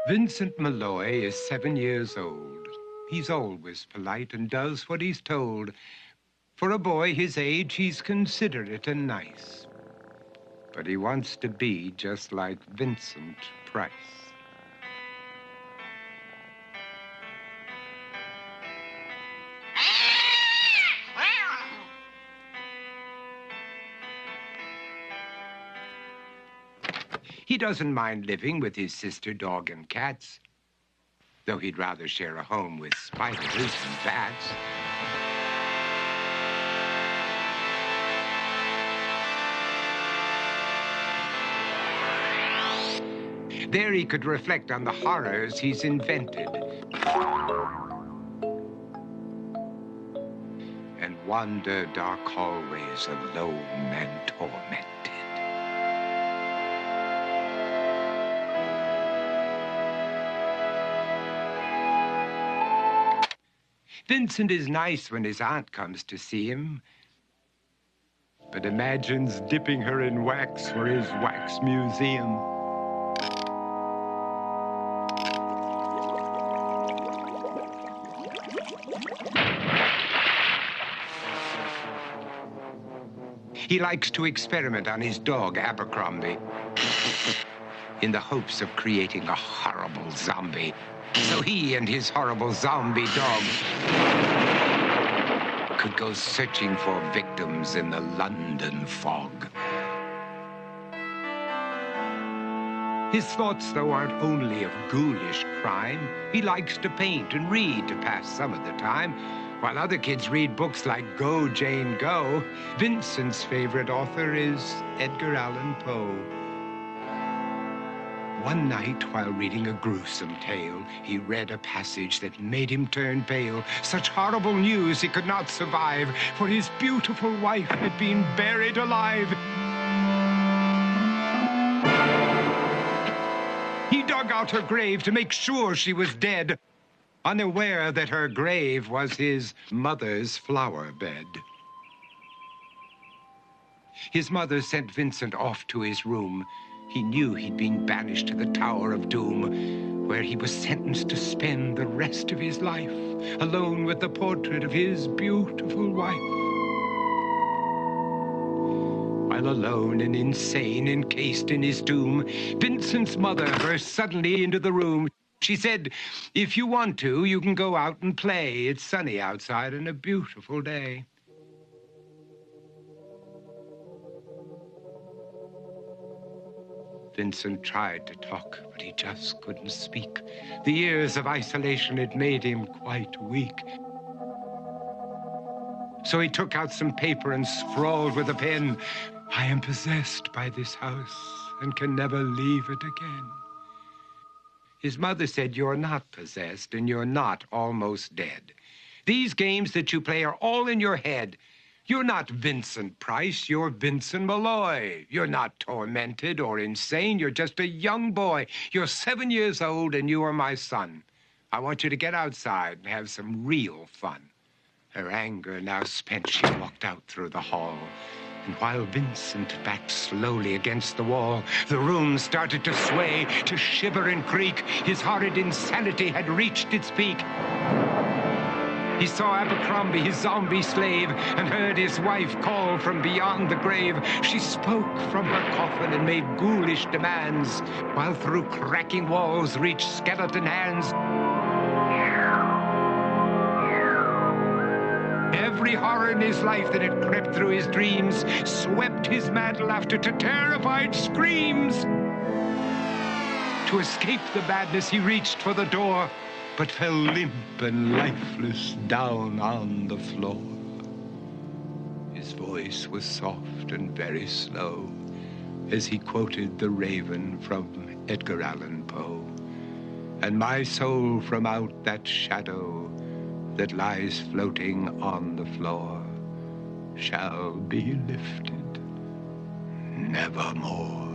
Vincent Malloy is 7 years old. He's always polite and does what he's told. For a boy his age, he's considerate and nice. But he wants to be just like Vincent Price. He doesn't mind living with his sister, dog, and cats, though he'd rather share a home with spiders and bats. There he could reflect on the horrors he's invented and wander dark hallways alone and tormented. Vincent is nice when his aunt comes to see him, but imagines dipping her in wax for his wax museum. He likes to experiment on his dog, Abercrombie, in the hopes of creating a horrible zombie. So he and his horrible zombie dog could go searching for victims in the London fog. His thoughts, though, aren't only of ghoulish crime. He likes to paint and read to pass some of the time. While other kids read books like Go, Jane, Go, Vincent's favorite author is Edgar Allan Poe. One night, while reading a gruesome tale, he read a passage that made him turn pale. Such horrible news he could not survive, for his beautiful wife had been buried alive. He dug out her grave to make sure she was dead, unaware that her grave was his mother's flower bed. His mother sent Vincent off to his room. He knew he'd been banished to the Tower of Doom, where he was sentenced to spend the rest of his life alone with the portrait of his beautiful wife. While alone and insane, encased in his tomb, Vincent's mother burst suddenly into the room. She said, "If you want to, you can go out and play. It's sunny outside and a beautiful day." Vincent tried to talk, but he just couldn't speak. The years of isolation had made him quite weak. So he took out some paper and scrawled with a pen, "I am possessed by this house and can never leave it again." His mother said, "You're not possessed and you're not almost dead. These games that you play are all in your head. You're not Vincent Price, you're Vincent Malloy. You're not tormented or insane, you're just a young boy. You're 7 years old and you are my son. I want you to get outside and have some real fun." Her anger now spent, she walked out through the hall. And while Vincent backed slowly against the wall, the room started to sway, to shiver and creak. His horrid insanity had reached its peak. He saw Abercrombie, his zombie slave, and heard his wife call from beyond the grave. She spoke from her coffin and made ghoulish demands, while through cracking walls reached skeleton hands. Every horror in his life that had crept through his dreams swept his mad laughter to terrified screams. To escape the madness, he reached for the door, but fell limp and lifeless down on the floor. His voice was soft and very slow as he quoted The Raven from Edgar Allan Poe. "And my soul from out that shadow that lies floating on the floor shall be lifted nevermore."